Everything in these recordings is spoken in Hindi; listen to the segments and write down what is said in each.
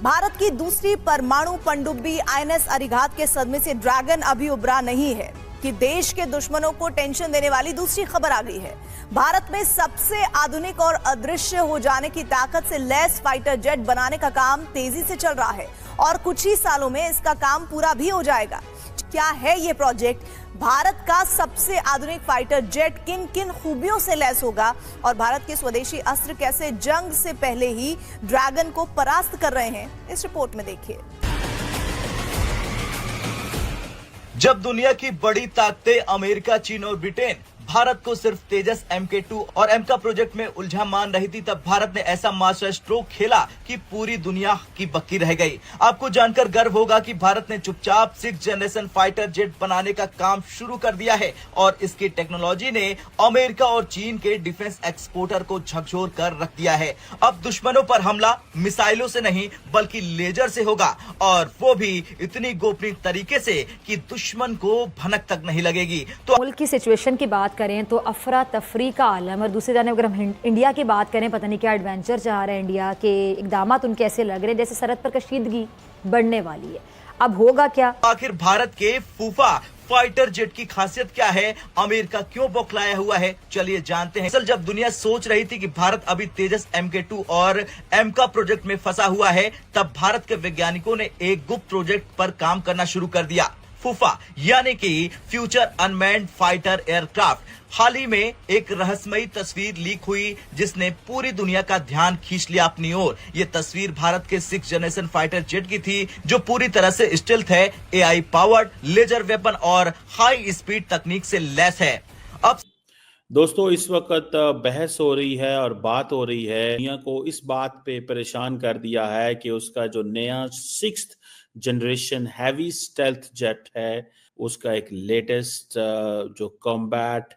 भारत की दूसरी परमाणु पनडुब्बी आईएनएस अरिघात के सदमे से ड्रैगन अभी उबरा नहीं है कि देश के दुश्मनों को टेंशन देने वाली दूसरी खबर आ गई है। भारत में सबसे आधुनिक और अदृश्य हो जाने की ताकत से लैस फाइटर जेट बनाने का काम तेजी से चल रहा है और कुछ ही सालों में इसका काम पूरा भी हो जाएगा। क्या है ये प्रोजेक्ट? भारत का सबसे आधुनिक फाइटर जेट किन किन खूबियों से लैस होगा और भारत के स्वदेशी अस्त्र कैसे जंग से पहले ही ड्रैगन को परास्त कर रहे हैं, इस रिपोर्ट में देखिए। जब दुनिया की बड़ी ताकतें अमेरिका, चीन और ब्रिटेन भारत को सिर्फ तेजस MK2 और एमका प्रोजेक्ट में उलझा मान रही थी, तब भारत ने ऐसा मास्टर स्ट्रोक खेला कि पूरी दुनिया की बक्की रह गई। आपको जानकर गर्व होगा कि भारत ने चुपचाप 6th जनरेशन फाइटर जेट बनाने का काम शुरू कर दिया है और इसकी टेक्नोलॉजी ने अमेरिका और चीन के डिफेंस एक्सपोर्टर को झकझोर कर रख दिया है। अब दुश्मनों पर हमला मिसाइलों से नहीं बल्कि लेजर से होगा और वो भी इतनी गोपनीय तरीके से कि दुश्मन को भनक तक नहीं लगेगी। तो मुल्क की सिचुएशन की बात करें तो अफरा तफरी का आलम, और दूसरी जानब अगर हम इंडिया की बात करें, पता नहीं क्या एडवेंचर चाह रहे हैं इंडिया के इकदामात उनके ऐसे लग रहे हैं जैसे सरहद पर कशीदगी बढ़ने वाली है। अब होगा क्या? आखिर भारत के फूफा फाइटर जेट की खासियत क्या है? अमेरिका क्यों बौखलाया हुआ है? चलिए जानते हैं। असल जब दुनिया सोच रही थी कि भारत अभी तेजस MK2 और एमका प्रोजेक्ट में फंसा हुआ है, तब भारत के वैज्ञानिकों ने एक गुप्त प्रोजेक्ट पर काम करना शुरू कर दिया। फूफा यानी कि फ्यूचर अनमैन्ड फाइटर एयरक्राफ्ट। हाल ही में एक रहस्यमयी तस्वीर लीक हुई जिसने पूरी दुनिया का ध्यान खींच लिया अपनी ओर। ये तस्वीर भारत के 6th जनरेशन फाइटर जेट की थी जो पूरी तरह से स्टेल्थ है, AI पावर्ड, लेजर वेपन और हाई स्पीड तकनीक से लैस है। अब दोस्तों, इस वक्त बहस हो रही है और बात हो रही है, दुनिया को इस बात पे परेशान कर दिया है कि उसका जो नया 6th generation heavy stealth jet है, उसका एक लेटेस्ट जो कॉम्बैट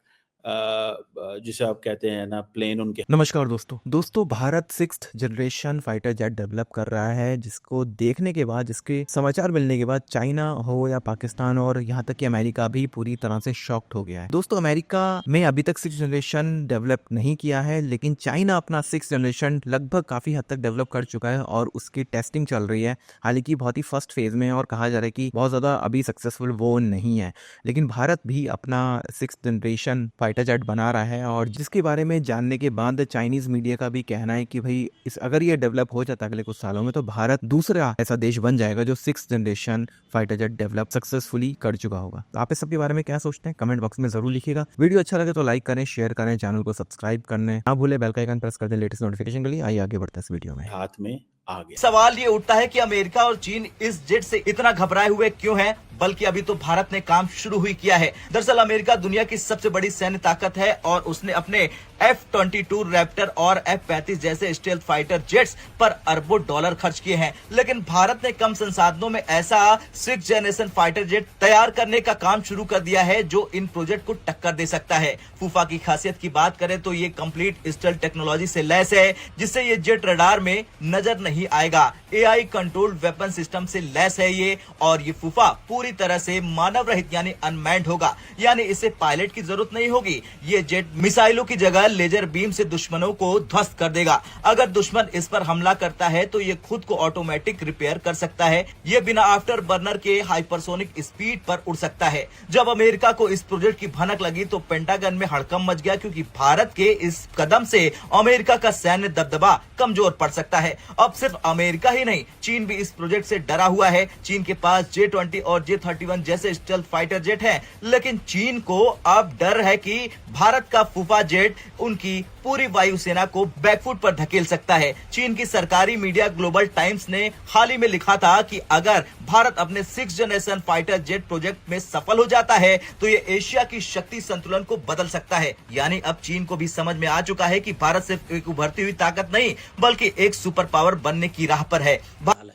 जिसे आप कहते हैं ना प्लेन उनके। नमस्कार दोस्तों, Bharat 6th generation fighter jet develop कर रहा है, जिसको देखने के बाद, जिसके समाचार मिलने के बाद चाइना हो या पाकिस्तान और यहाँ तक कि अमेरिका भी पूरी तरह से शॉक्ड हो गया है। दोस्तों, अमेरिका में अभी तक 6th जनरेशन डेवलप नहीं किया है, लेकिन चाइना अपना 6th जनरेशन लगभग काफी हद तक डेवलप कर चुका है और उसकी टेस्टिंग चल रही है। हालांकि बहुत ही फर्स्ट फेज में और कहा जा रहा है कि बहुत ज्यादा अभी सक्सेसफुल वो नहीं है, लेकिन भारत भी अपना 6th जनरेशन फाइटर जेट बना रहा है और जिसके बारे में जानने के बाद चाइनीज मीडिया का भी कहना है कि भाई अगर ये डेवलप हो जाता अगले कुछ सालों में तो भारत दूसरा ऐसा देश बन जाएगा जो 6th generation fighter jet develop successfully कर चुका होगा। तो आप इस सब के बारे में क्या सोचते हैं? कमेंट बॉक्स में जरूर लिखिएगा। वीडियो अच्छा लगे तो लाइक करें, शेयर करें, चैनल को सब्सक्राइब करने ना भूले, बेल का आइकन प्रेस कर दें लेटेस्ट नोटिफिकेशन के लिए। आइए आगे बढ़ते हैं इस वीडियो में। हाथ में आ गया। सवाल ये उठता है कि अमेरिका और चीन इस जेट से इतना घबराए हुए क्यों हैं? बल्कि अभी तो भारत ने काम शुरू ही किया है। दरअसल अमेरिका दुनिया की सबसे बड़ी सैन्य ताकत है और उसने अपने F-22 रैप्टर और F-35 जैसे स्टेल्थ फाइटर जेट्स पर अरबों डॉलर खर्च किए हैं, लेकिन भारत ने कम संसाधनों में ऐसा 6th जनरेशन फाइटर जेट तैयार करने का काम शुरू कर दिया है जो इन प्रोजेक्ट को टक्कर दे सकता है। फूफा की खासियत की बात करें तो ये कंप्लीट स्टेल्थ टेक्नोलॉजी से लैस है, जिससे ये जेट रडार में नजर नहीं आएगा। AI कंट्रोल वेपन सिस्टम से लैस है ये, और ये फूफा पूरी तरह से मानव रहित यानी अनमैन्ड होगा, यानी इसे पायलट की जरूरत नहीं होगी। ये जेट मिसाइलों की जगह लेजर बीम से दुश्मनों को ध्वस्त कर देगा। अगर दुश्मन इस पर हमला करता है तो ये खुद को ऑटोमेटिक रिपेयर कर सकता है। ये बिना आफ्टर बर्नर के हाइपरसोनिक स्पीड पर उड़ सकता है। जब अमेरिका को इस प्रोजेक्ट की भनक लगी तो पेंटागन में हड़कंप मच गया, क्योंकि भारत के इस कदम से अमेरिका का सैन्य दबदबा कमजोर पड़ सकता है। अब सिर्फ अमेरिका ही नहीं, चीन भी इस प्रोजेक्ट से डरा हुआ है। चीन के पास J-20 और J-31 जैसे स्टेल्थ फाइटर जेट हैं, लेकिन चीन को अब डर है कि भारत का फूफा जेट उनकी पूरी वायुसेना को बैकफुट पर धकेल सकता है। चीन की सरकारी मीडिया ग्लोबल टाइम्स ने हाल ही में लिखा था कि अगर भारत अपने 6th generation fighter jet project में सफल हो जाता है तो ये एशिया की शक्ति संतुलन को बदल सकता है। यानी अब चीन को भी समझ में आ चुका है कि भारत सिर्फ एक उभरती हुई ताकत नहीं बल्कि एक सुपर पावर बनने की राह पर है।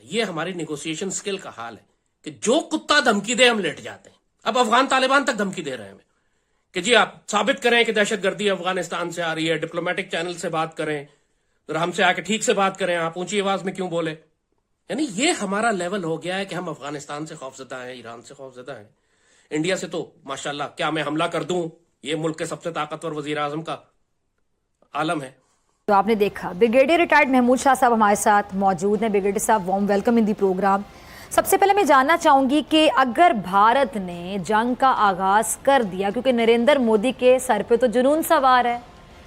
ये हमारी नेगोशिएशन स्किल का हाल है कि जो कुत्ता धमकी दे हम लेट जाते हैं। अब अफगान तालिबान तक धमकी दे रहे हैं कि जी आप साबित करें कि दहशतगर्दी अफगानिस्तान से आ रही है, डिप्लोमेटिक चैनल से बात करें, तो हमसे आके ठीक से बात करें, आप ऊंची आवाज में क्यों बोले। यानी ये हमारा लेवल हो गया है कि हम अफगानिस्तान से खौफजदा हैं, ईरान से खौफजदा हैं। इंडिया से तो माशाल्लाह क्या मैं हमला कर दूं, ये मुल्क के सबसे ताकतवर वजीर आजम का आलम है। तो आपने देखा ब्रिगेडियर रिटायर्ड महमूद शाह साहब हमारे साथ मौजूद हैं। ब्रिगेडियर साहब, warm welcome in the program. सबसे पहले मैं जानना चाहूंगी कि अगर भारत ने जंग का आगाज कर दिया, क्योंकि नरेंद्र मोदी के सर पे तो जुनून सवार है,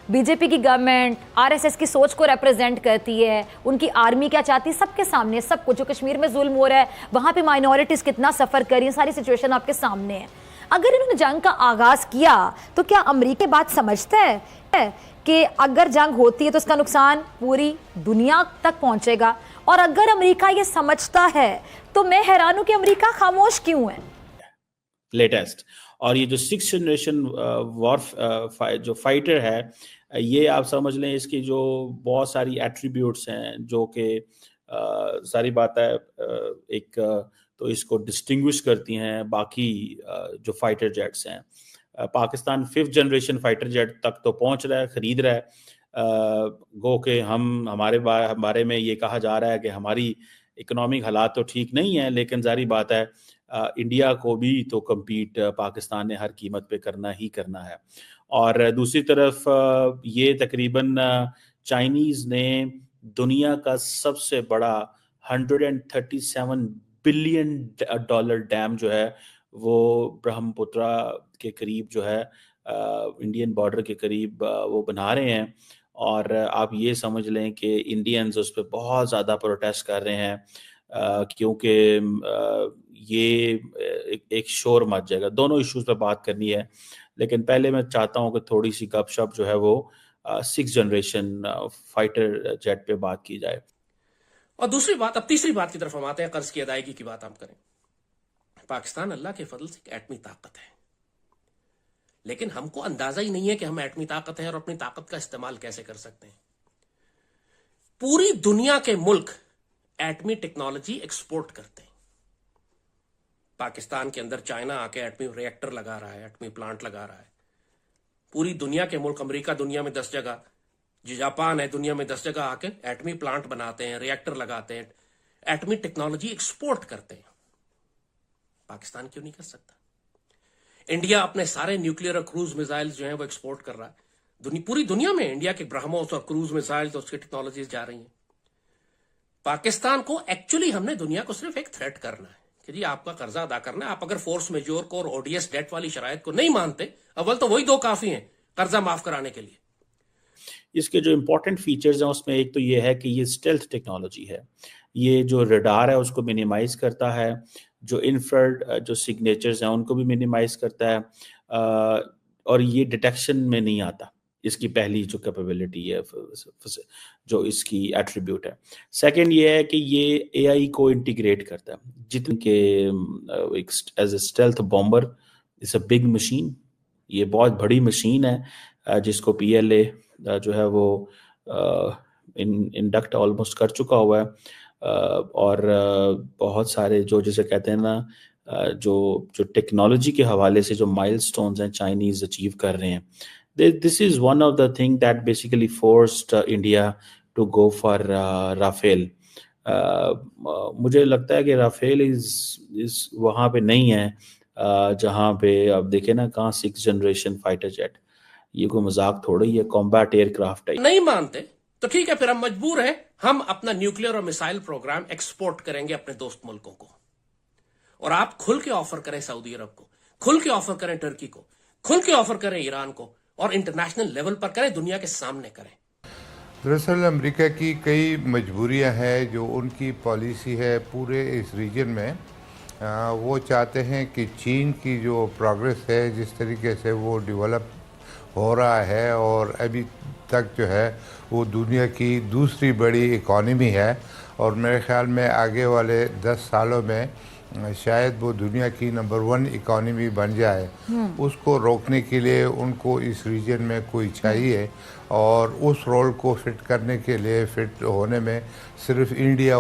बीजेपी की गवर्नमेंट आरएसएस की सोच को रिप्रेजेंट करती है, उनकी आर्मी क्या चाहती है सबके सामने सब कुछ, जो कश्मीर में जुल्म हो रहा है, वहां पे माइनॉरिटीज कितना सफर कर रही है, सारी सिचुएशन आपके सामने है। अगर इन्होंने जंग का आगाज किया तो क्या अमेरिका बात समझता है कि अगर जंग होती है तो उसका नुकसान पूरी दुनिया तक पहुंचेगा? और अगर अमेरिका ये समझता है तो मैं हैरान हूं कि अमेरिका खामोश क्यों है? लेटेस्ट और ये जो 6th जनरेशन वॉर जो फाइटर है, ये आप समझ लें इसकी जो बहुत सारी एट्रीब्यूट्स हैं जो कि सारी बात है, एक तो इसको डिस्टिंग्विश करती हैं बाकी जो फाइटर जेट्स हैं। Pakistan 5th generation fighter jet तक तो पहुंच रहा है, खरीद रहा है। गो के हमारे बारे में ये कहा जा रहा है कि हमारी इकोनॉमिक हालात तो ठीक नहीं है, लेकिन जारी बात है इंडिया को भी तो कम्पीट पाकिस्तान ने हर कीमत पे करना ही करना है। और दूसरी तरफ ये तकरीबन चाइनीज़ ने दुनिया का सबसे बड़ा $137 बिलियन डैम जो है वो ब्रह्मपुत्रा के करीब जो है इंडियन बॉर्डर के करीब वो बना रहे हैं। और आप ये समझ लें कि इंडियंस उस पर बहुत ज़्यादा प्रोटेस्ट कर रहे हैं क्योंकि ये एक शोर मच जाएगा। दोनों इश्यूज पे बात करनी है, लेकिन पहले मैं चाहता हूं कि थोड़ी सी गपशप जो है वो 6th जनरेशन फाइटर जेट पे बात की जाए। और दूसरी बात, अब तीसरी बात की तरफ हम आते हैं, कर्ज की अदायगी की बात हम करें। पाकिस्तान अल्लाह के फजल से एक एटमी ताकत है, लेकिन हमको अंदाजा ही नहीं है कि हम एटमी ताकत है और अपनी ताकत का इस्तेमाल कैसे कर सकते हैं। पूरी दुनिया के मुल्क एटमी टेक्नोलॉजी एक्सपोर्ट करते हैं। पाकिस्तान के अंदर चाइना आके एटमी रिएक्टर लगा रहा है, एटमी प्लांट लगा रहा है। पूरी दुनिया के मुल्क, अमेरिका दुनिया में 10 जगह, जापान है दुनिया में 10 जगह आके एटमी प्लांट बनाते हैं, रिएक्टर लगाते हैं, एटमी टेक्नोलॉजी एक्सपोर्ट करते हैं। पाकिस्तान क्यों नहीं कर सकता? इंडिया अपने सारे न्यूक्लियर और क्रूज मिसाइल जो हैं वो एक्सपोर्ट कर रहा है। पूरी दुनिया में इंडिया के ब्रह्मोस और क्रूज मिसाइल और उसकी टेक्नोलॉजीज जा रही हैं। पाकिस्तान को एक्चुअली हमने दुनिया को सिर्फ एक थ्रेट करना है कि जी आपका कर्जा अदा करना है। आप अगर फोर्स मेजोर को और ओडीएस डेट वाली शराइत को नहीं मानते, अव्वल तो वही 2 काफी हैं कर्जा माफ कराने के लिए। इसके जो इंपॉर्टेंट फीचर्स हैं उसमें एक तो ये है कि ये स्टेल्थ टेक्नोलॉजी है। ये जो रडार है उसको मिनिमाइज करता है, जो इंफ्रारेड जो सिग्नेचर्स हैं उनको भी मिनिमाइज करता है, और ये डिटेक्शन में नहीं आता। इसकी पहली जो कैपेबिलिटी है, जो इसकी एट्रीब्यूट है। सेकंड ये है कि ये एआई को इंटीग्रेट करता है। जितने के as a stealth bomber it's a big machine, ये बहुत बड़ी मशीन है जिसको पीएलए जो है वो इंडक्ट ऑलमोस्ट कर चुका हुआ है। और बहुत सारे जो जैसे कहते हैं ना, जो टेक्नोलॉजी के हवाले से जो माइलस्टोन्स हैं चाइनीज अचीव कर रहे हैं, this is one of the thing that basically forced India to go for Rafale. मुझे लगता है कि राफेल इज वहाँ पे नहीं है जहाँ पे अब देखे ना, कहाँ 6th जनरेशन फाइटर जेट, ये कोई मजाक थोड़ा ही है, कॉम्बैट एयरक्राफ्ट है। नहीं मानते तो ठीक है, फिर हम मजबूर हैं, हम अपना न्यूक्लियर और मिसाइल प्रोग्राम एक्सपोर्ट करेंगे अपने दोस्त मुल्कों को। और आप खुल के ऑफर करें सऊदी अरब को, खुल के ऑफर करें टर्की को, खुल के ऑफर करें ईरान को, और इंटरनेशनल लेवल पर करें, दुनिया के सामने करें। दरअसल अमेरिका की कई मजबूरियां हैं, जो उनकी पॉलिसी है पूरे इस रीजन में। वो चाहते हैं कि चीन की जो प्रोग्रेस है, जिस तरीके से वो डेवलप हो रहा है और अभी तक जो है वो दुनिया की दूसरी बड़ी इकॉनमी है, और मेरे ख्याल में आगे वाले 10 सालों में शायद वो दुनिया की नंबर 1 इकॉनमी बन जाए। उसको रोकने के लिए उनको इस रीजन में कोई चाहिए, और उस रोल को फिट करने के लिए, फिट होने में सिर्फ इंडिया